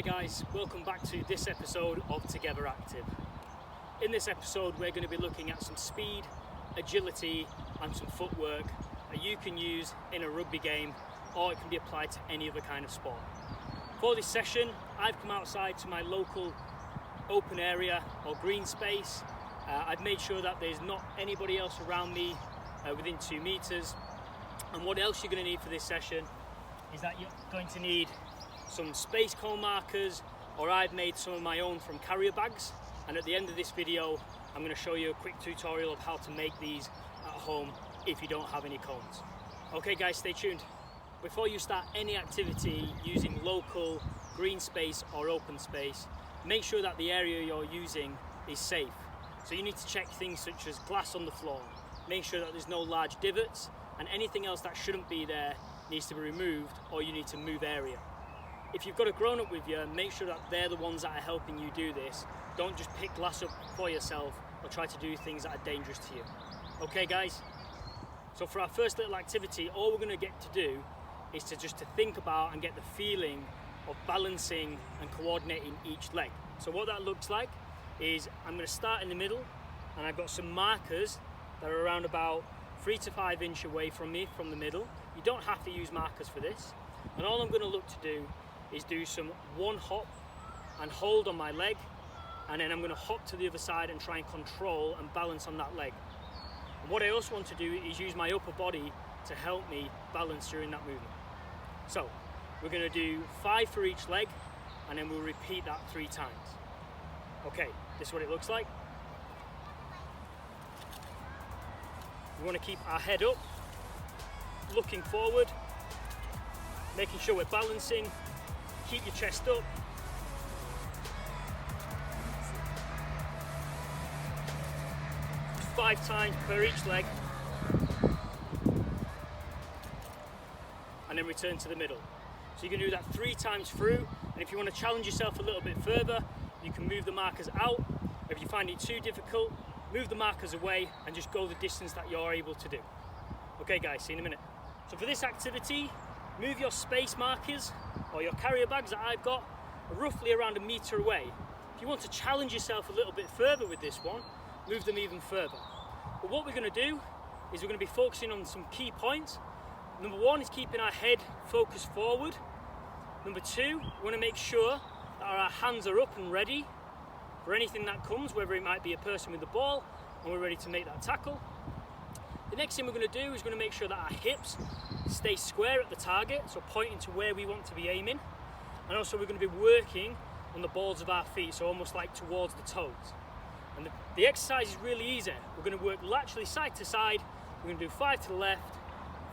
Hi guys, welcome back to this episode of Together Active. In this episode we're going to be looking at some speed, agility and some footwork that you can use in a rugby game, or it can be applied to any other kind of sport. For this session I've come outside to my local open area or green space. I've made sure that there's not anybody else around me within 2 meters. And what else you're going to need for this session is that you're going to need some space cone markers, or I've made some of my own from carrier bags, and at the end of this video I'm going to show you a quick tutorial of how to make these at home if you don't have any cones. Okay guys, stay tuned. Before you start any activity using local green space or open space, make sure that the area you're using is safe. So you need to check things such as glass on the floor, make sure that there's no large divots, and anything else that shouldn't be there needs to be removed, or you need to move area. If you've got a grown-up with you, make sure that they're the ones that are helping you do this. Don't just pick glass up for yourself or try to do things that are dangerous to you. Okay guys? So for our first little activity, all we're going to get to do is to think about and get the feeling of balancing and coordinating each leg. So what that looks like is I'm going to start in the middle, and I've got some markers that are around about 3 to 5 inches away from me from the middle. You don't have to use markers for this, and all I'm going to look to do is do some one hop and hold on my leg, and then I'm going to hop to the other side and try and control and balance on that leg. And what I also want to do is use my upper body to help me balance during that movement. So we're going to do 5 for each leg, and then we'll repeat that 3 times. Okay, this is what it looks like. We want to keep our head up, looking forward, making sure we're balancing. Keep your chest up. 5 times per each leg, and then return to the middle. So you can do that 3 times through, and if you want to challenge yourself a little bit further, you can move the markers out. If you find it too difficult, move the markers away and just go the distance that you're able to do. Okay guys, see you in a minute. So for this activity, move your space markers or your carrier bags that I've got roughly around 1 meter away. If you want to challenge yourself a little bit further with this one, move them even further. But what we're going to do is we're going to be focusing on some key points. Number 1 is keeping our head focused forward. Number 2, we want to make sure that our hands are up and ready for anything that comes, whether it might be a person with the ball and we're ready to make that tackle. The next thing we're going to do is going to make sure that our hips stay square at the target, so pointing to where we want to be aiming. And also we're going to be working on the balls of our feet, so almost like towards the toes. And the exercise is really easy. We're going to work laterally side to side. We're going to do 5 to the left,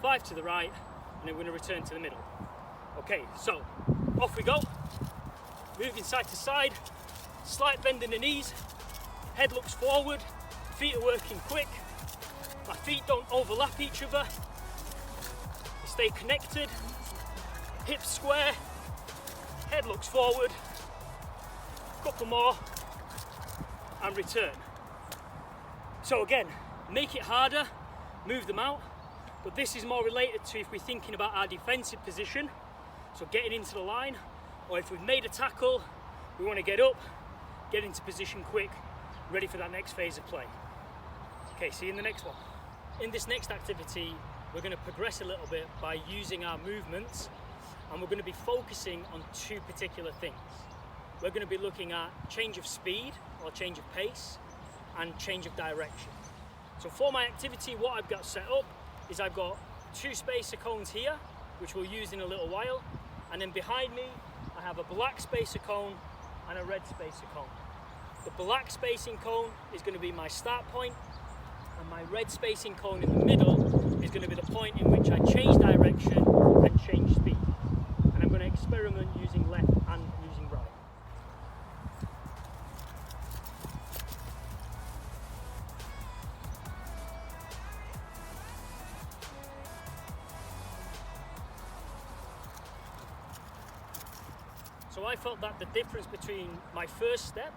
5 to the right, and then we're going to return to the middle. Okay, so off we go. Moving side to side, slight bend in the knees, head looks forward, feet are working quick. My feet don't overlap each other. They stay connected, hips square, head looks forward. Couple more and return. So again, make it harder, move them out, but this is more related to if we're thinking about our defensive position, so getting into the line, or if we've made a tackle, we want to get up, get into position quick, ready for that next phase of play. Okay, see you in the next one. In this next activity, we're going to progress a little bit by using our movements, and we're going to be focusing on 2 particular things. We're going to be looking at change of speed or change of pace and change of direction. So for my activity, what I've got set up is I've got 2 spacer cones here, which we'll use in a little while, and then behind me I have a black spacer cone and a red spacer cone. The black spacing cone is going to be my start point, and my red spacing cone in the middle is going to be the point in which I change direction and change speed. And I'm going to experiment using left and using right. So I felt that the difference between my first step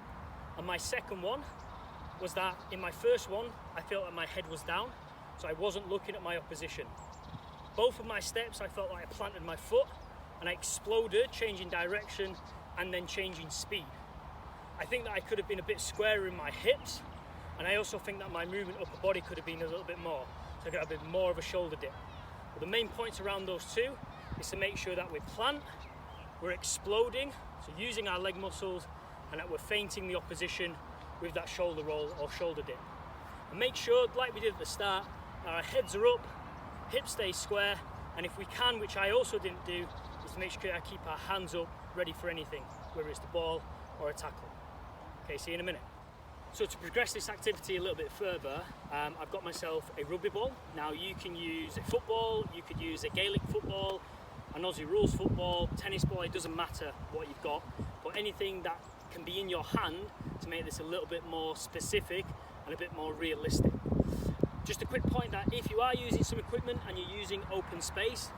and my second one was that in my first one, I felt that my head was down, so I wasn't looking at my opposition. Both of my steps, I felt like I planted my foot and I exploded, changing direction and then changing speed. I think that I could have been a bit squarer in my hips, and I also think that my movement upper body could have been a little bit more, so I could have a bit more of a shoulder dip. But the main points around those two is to make sure that we plant, we're exploding, so using our leg muscles, and that we're feinting the opposition with that shoulder roll or shoulder dip. And make sure, like we did at the start, that our heads are up, hips stay square, and if we can, which I also didn't do, is to make sure I keep our hands up, ready for anything, whether it's the ball or a tackle. Okay, see you in a minute. So to progress this activity a little bit further, I've got myself a rugby ball. Now you can use a football, you could use a Gaelic football, an Aussie rules football, tennis ball, it doesn't matter what you've got, but anything that can be in your hand to make this a little bit more specific and a bit more realistic. Just a quick point that if you are using some equipment and you're using open space,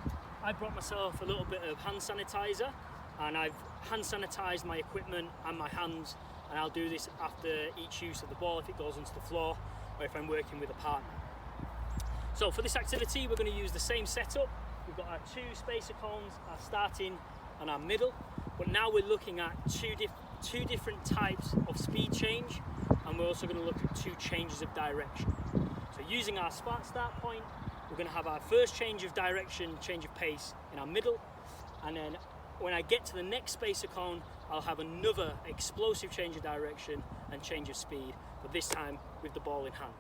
I brought myself a little bit of hand sanitizer, and I've hand sanitized my equipment and my hands, and I'll do this after each use of the ball if it goes onto the floor or if I'm working with a partner. So for this activity, we're going to use the same setup. We've got our two spacer cones, our starting and our middle, but now we're looking at two different types of speed change, and we're also going to look at two changes of direction. So using our start point, we're going to have our first change of direction, change of pace in our middle, and then when I get to the next spacer cone, I'll have another explosive change of direction and change of speed, but this time with the ball in hand.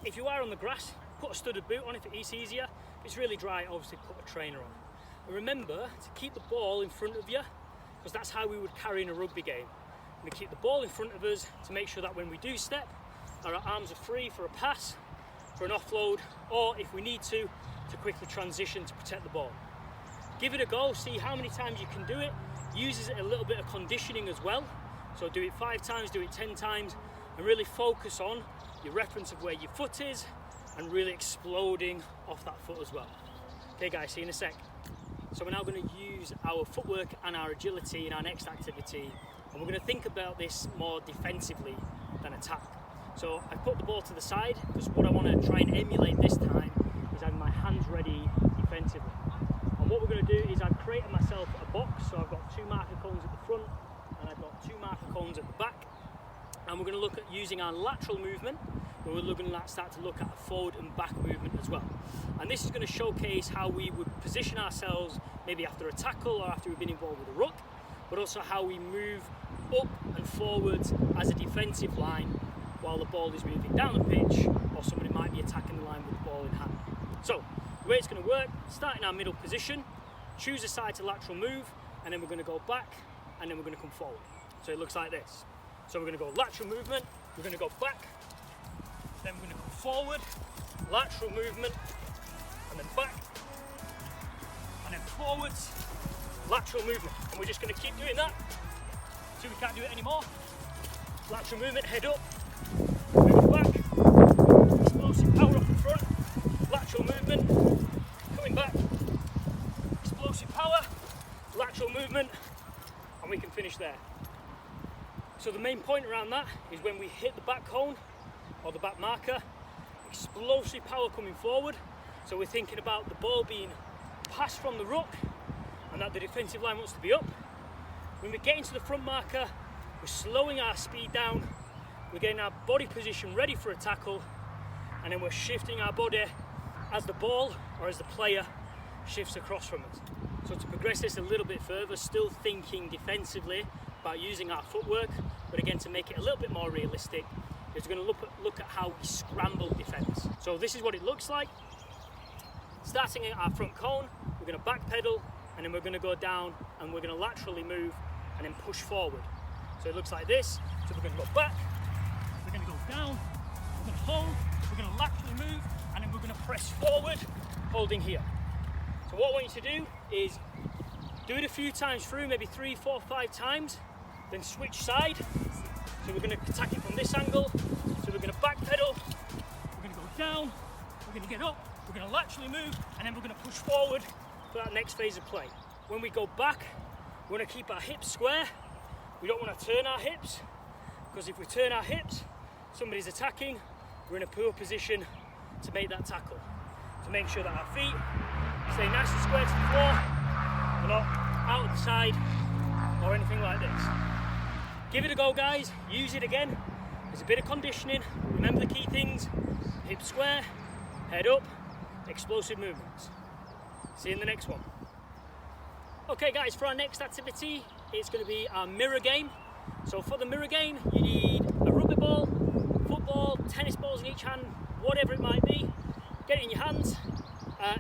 If you are on the grass, put a studded boot on if it's easier. If it's really dry, obviously put a trainer on. And remember to keep the ball in front of you, because that's how we would carry in a rugby game. We keep the ball in front of us to make sure that when we do step, our arms are free for a pass, for an offload, or if we need to quickly transition to protect the ball. Give it a go, see how many times you can do it. Uses a little bit of conditioning as well. So do it 5 times, do it 10 times, and really focus on your reference of where your foot is and really exploding off that foot as well. Okay guys, see you in a sec. So we're now going to use our footwork and our agility in our next activity, and we're going to think about this more defensively than attack. So I put the ball to the side because what I want to try and emulate this time is having my hands ready defensively. And what we're going to do is I've created myself a box, so I've got 2 marker cones at the front and I've got 2 marker cones at the back. And we're going to look at using our lateral movement, but we're looking at start to look at a forward and back movement as well. And this is going to showcase how we would position ourselves maybe after a tackle or after we've been involved with a ruck, but also how we move up and forwards as a defensive line while the ball is moving down the pitch, or somebody might be attacking the line with the ball in hand. So the way it's going to work, start in our middle position, choose a side to lateral move, and then we're going to go back, and then we're going to come forward. So it looks like this. So we're going to go lateral movement, we're going to go back, then we're going to come forward, lateral movement, and then back, and then forwards, lateral movement. And we're just going to keep doing that until we can't do it anymore. Lateral movement, head up, moving back, explosive power off the front, lateral movement, coming back, explosive power, lateral movement, and we can finish there. So the main point around that is when we hit the back cone or the back marker, explosive power coming forward. So we're thinking about the ball being passed from the ruck and that the defensive line wants to be up. When we get into the front marker, we're slowing our speed down, we're getting our body position ready for a tackle, and then we're shifting our body as the ball or as the player shifts across from us. So to progress this a little bit further, still thinking defensively about using our footwork, but again to make it a little bit more realistic, is we're going to look at how we scramble defence. So this is what it looks like. Starting at our front cone, we're going to back pedal, and then we're going to go down and we're going to laterally move and then push forward. So it looks like this. So we're going to go back, we're going to go down, we're going to hold, we're going to laterally move, and then we're going to press forward, holding here. So what I want you to do is do it a few times through, maybe 3, 4, 5 times, then switch side. So we're going to attack it from this angle. So we're going to back pedal, we're going to go down, we're going to get up, we're going to laterally move, and then we're going to push forward for that next phase of play. When we go back, we want to keep our hips square. We don't want to turn our hips, because if we turn our hips, somebody's attacking, we're in a poor position to make that tackle. So make sure that our feet stay nice and square to the floor, we're not out of the side or anything like this. Give it a go, guys, use it again. There's a bit of conditioning. Remember the key things: hips square, head up, explosive movements. See you in the next one. Okay guys, for our next activity, it's going to be our mirror game. So for the mirror game, you need a rugby ball, football, tennis balls in each hand, whatever it might be. Get it in your hands.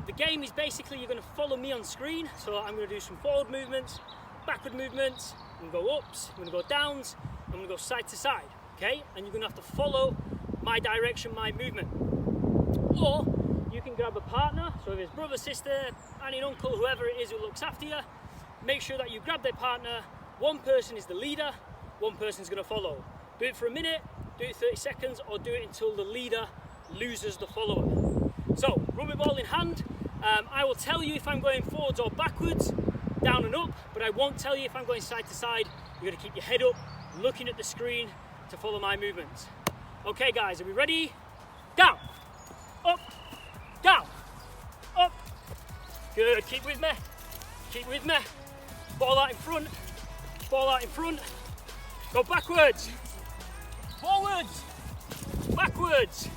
The game is basically you're going to follow me on screen. So I'm going to do some forward movements, backward movements, I'm going to go ups, I'm going to go downs, I'm going to go side to side, okay? And you're going to have to follow my direction, my movement. Or you can grab a partner, so if it's brother, sister, auntie, uncle, whoever it is who looks after you, make sure that you grab their partner. One person is the leader, one person's going to follow. Do it for a minute, do it 30 seconds, or do it until the leader loses the follower. So, rugby ball in hand, I will tell you if I'm going forwards or backwards, down and up, but I won't tell you if I'm going side to side. You're going to keep your head up, looking at the screen to follow my movements. Okay guys, are we ready? Down, up, down, up. Good, keep with me, keep with me. Ball out in front, ball out in front. Go backwards, forwards, backwards.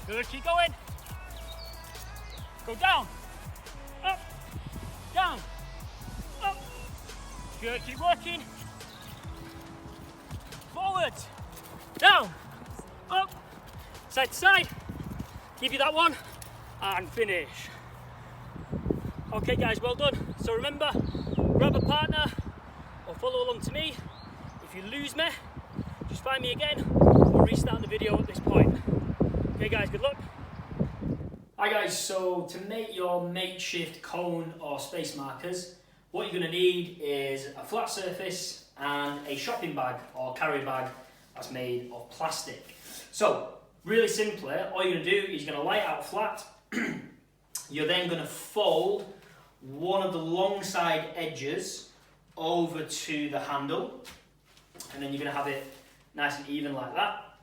Good, keep going. Go down, up, down, up. Good, keep working. Forwards, down, up, side to side. Give you that one, and finish. Okay guys, well done. So remember, grab a partner or follow along to me. If you lose me, just find me again. We'll restart the video at this point. Okay guys, good luck. Hi guys, so to make your makeshift cone or space markers, what you're going to need is a flat surface and a shopping bag or carry bag that's made of plastic. So really simply, all you're going to do is you're going to lay it out flat. You're then going to fold one of the long side edges over to the handle, and then you're going to have it nice and even like that.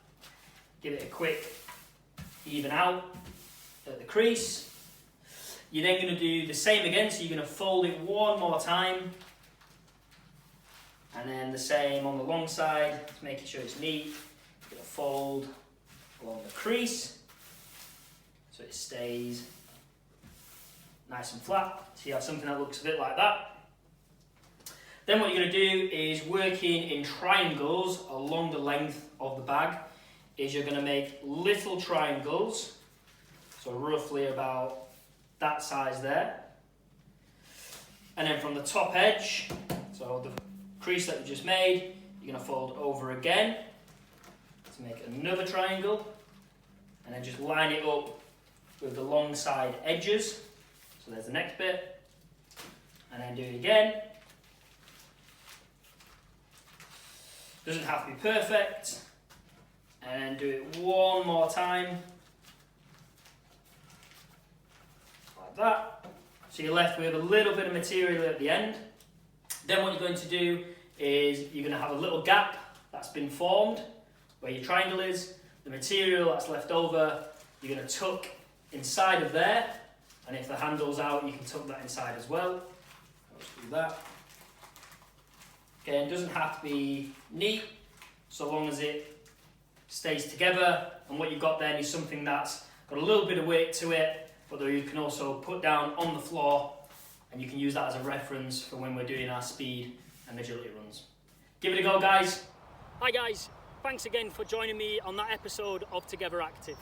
Give it a quick even out at the crease. You're then going to do the same again, so you're going to fold it one more time, and then the same on the long side, making sure it's neat. You're going to fold along the crease so it stays nice and flat. So you have something that looks a bit like that. Then what you're going to do is working in triangles along the length of the bag, is you're going to make little triangles, so roughly about that size there. And then from the top edge, so the crease that we just made, you're going to fold over again to make another triangle, and then just line it up with the long side edges. So there's the next bit, and then do it again. Doesn't have to be perfect, and then do it one more time, like that. So you're left with a little bit of material at the end. Then what you're going to do is you're going to have a little gap that's been formed where your triangle is. The material that's left over, you're going to tuck inside of there, and if the handle's out, you can tuck that inside as well. Let's do that. Again, it doesn't have to be neat, so long as it stays together, and what you've got then is something that's got a little bit of weight to it, but that you can also put down on the floor, and you can use that as a reference for when we're doing our speed and agility runs. Give it a go, guys. Hi guys, thanks again for joining me on that episode of Together Active.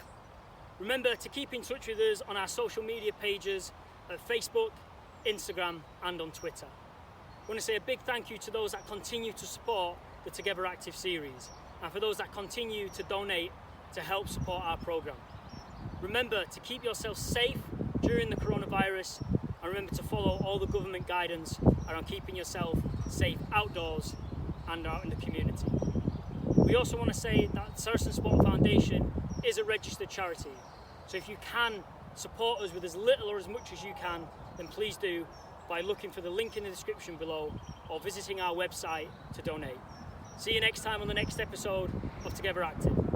Remember to keep in touch with us on our social media pages at Facebook, Instagram and on Twitter. I want to say a big thank you to those that continue to support the Together Active series, and for those that continue to donate to help support our programme. Remember to keep yourself safe during the coronavirus, and remember to follow all the government guidance around keeping yourself safe outdoors and out in the community. We also want to say that Saracens Sport Foundation is a registered charity, so if you can support us with as little or as much as you can, then please do by looking for the link in the description below or visiting our website to donate. See you next time on the next episode of Together Active.